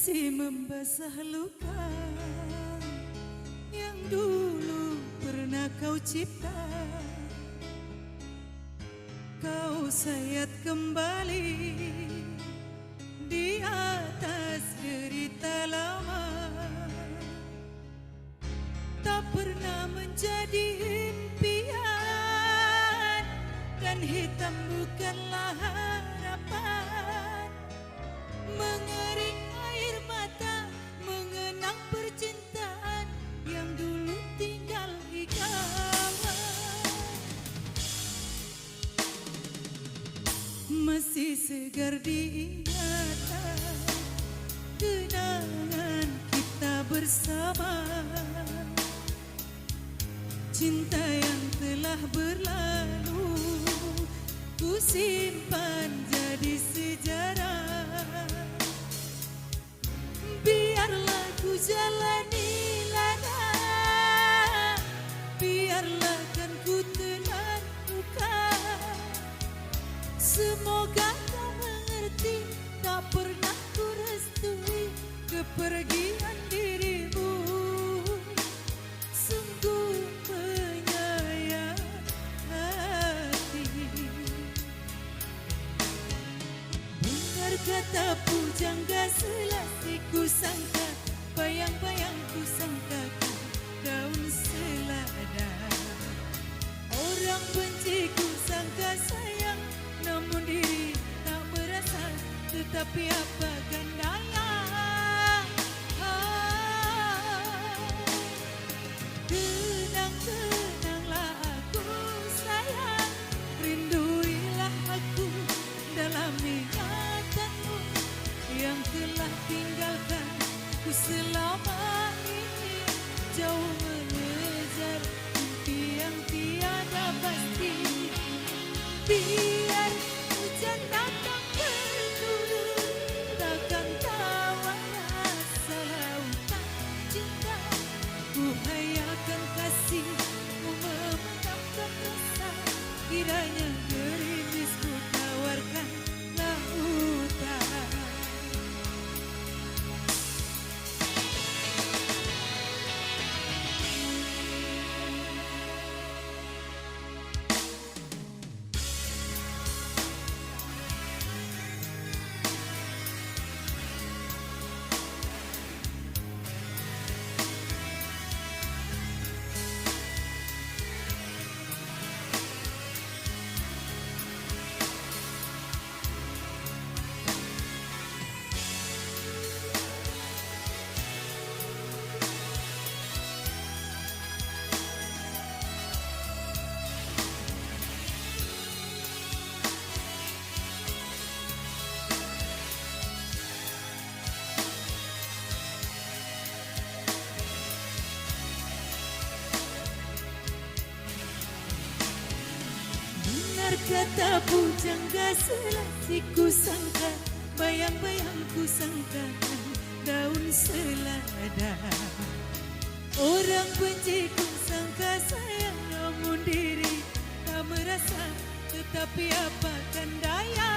Masih membasah luka yang dulu pernah kau cipta. Kau sayat kembali di atas derita lama. Tak pernah menjadi impian, dan hitam bukanlah harapan. Mengering air mata mengenang percintaan yang dulu tinggal ikatan. Masih segar diingatan kenangan kita bersama. Cinta yang telah berlalu ku simpan jadi sejarah. Biarlah ku jalani lana, biarlah kan ku telan luka. Semoga kau mengerti, tak pernah ku restui kepergian dirimu. Sungguh penyayang hati. Benar kata pujangga selasi ku sangka, bayang-bayang ku sangkakan daun selada. Orang benci ku sangka sayang, namun diri tak merasa. Tetapi apakan daya, tenang-tenanglah aku sayang. Rinduilah aku dalam ingatanmu yang telah tinggalkan ku selama ini. Jauh mengejar mimpi yang tiada pasti. Biar hujan datang berturut, takkan tahu rasa lautan cinta. Ku hayakan kasihmu memendamkan rasa. Kiranya gerimis ku tawarkan lautan. Benar kata pujangga selasi ku sangka, bayang-bayang ku sangkakan daun selada. Orang benci ku sangka sayang, namun diri tak merasa. Tetapi apakan daya,